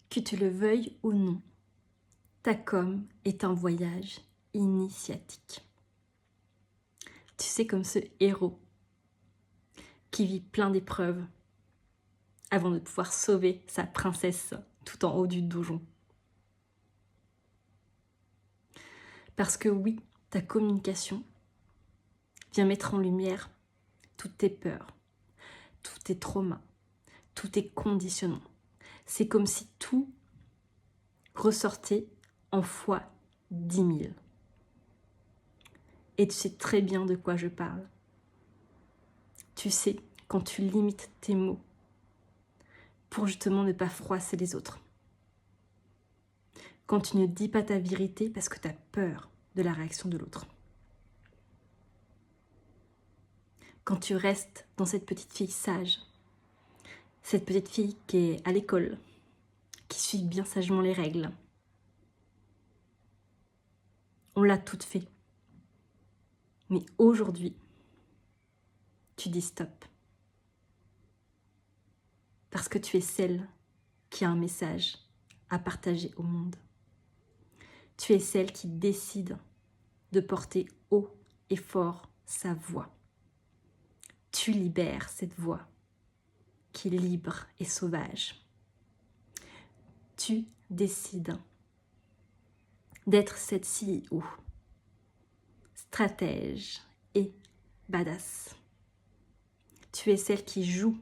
Que tu le veuilles ou non, ta com est un voyage initiatique. Tu sais, comme ce héros qui vit plein d'épreuves avant de pouvoir sauver sa princesse tout en haut du donjon. Parce que oui, ta communication vient mettre en lumière toutes tes peurs, tous tes traumas, tous tes conditionnements. C'est comme si tout ressortait en fois 10 000. Et tu sais très bien de quoi je parle. Tu sais, quand tu limites tes mots pour justement ne pas froisser les autres. Quand tu ne dis pas ta vérité parce que tu as peur de la réaction de l'autre. Quand tu restes dans cette petite fille sage, cette petite fille qui est à l'école, qui suit bien sagement les règles. On l'a toute fait. Mais aujourd'hui, tu dis stop. Parce que tu es celle qui a un message à partager au monde. Tu es celle qui décide de porter haut et fort sa voix. Tu libères cette voix qui est libre et sauvage. Tu décides d'être cette CEO, stratège et badass. Tu es celle qui joue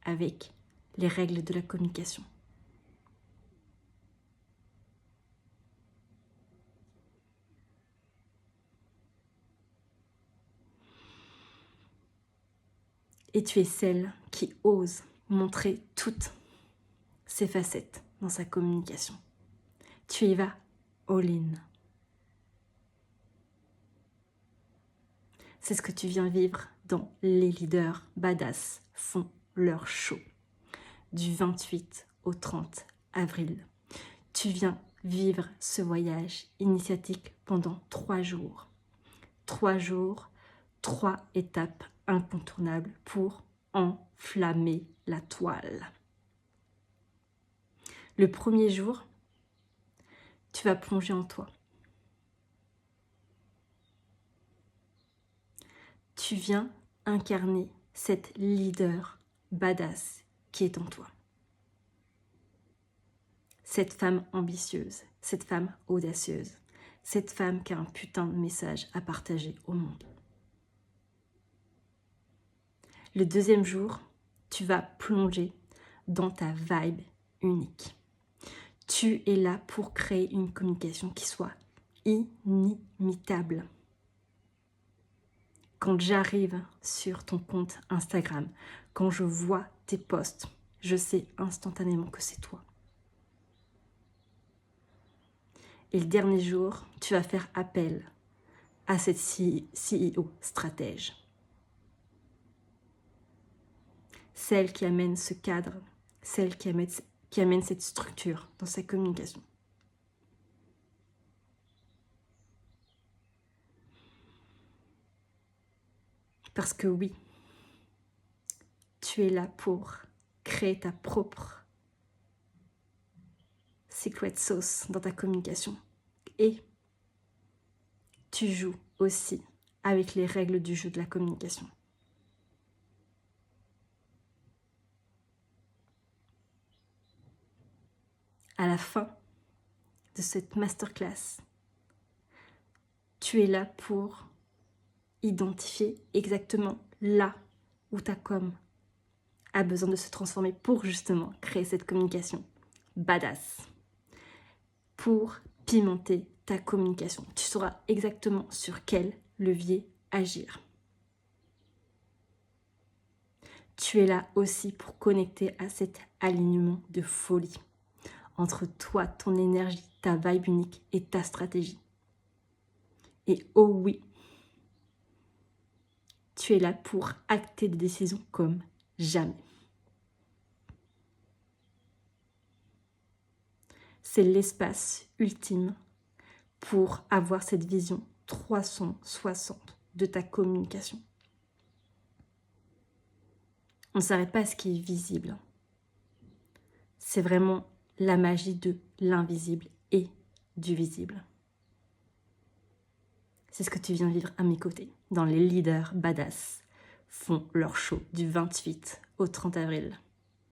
avec les règles de la communication. Et tu es celle qui ose montrer toutes ses facettes dans sa communication. Tu y vas all-in. C'est ce que tu viens vivre dans Les leaders badass font leur show du 28 au 30 avril. Tu viens vivre ce voyage initiatique pendant 3 jours. 3 jours, 3 étapes incontournables pour enflammer la toile. Le premier jour, tu vas plonger en toi. Tu viens incarner cette leader badass qui est en toi. Cette femme ambitieuse, cette femme audacieuse, cette femme qui a un putain de message à partager au monde. Le deuxième jour, tu vas plonger dans ta vibe unique. Tu es là pour créer une communication qui soit inimitable. Quand j'arrive sur ton compte Instagram, quand je vois tes posts, je sais instantanément que c'est toi. Et le dernier jour, tu vas faire appel à cette CEO stratège. Celle qui amène ce cadre, celle qui amène cette structure dans sa communication. Parce que oui, tu es là pour créer ta propre secret sauce dans ta communication. Et tu joues aussi avec les règles du jeu de la communication. À la fin de cette masterclass, tu es là pour identifier exactement là où ta com a besoin de se transformer pour justement créer cette communication badass, pour pimenter ta communication. Tu sauras exactement sur quel levier agir. Tu es là aussi pour connecter à cet alignement de folie entre toi, ton énergie, ta vibe unique et ta stratégie. Et oh oui, tu es là pour acter des décisions comme jamais. C'est l'espace ultime pour avoir cette vision 360 de ta communication. On ne s'arrête pas à ce qui est visible. C'est vraiment la magie de l'invisible et du visible. C'est ce que tu viens vivre à mes côtés, dans Les Leaders Badass font leur show du 28 au 30 avril.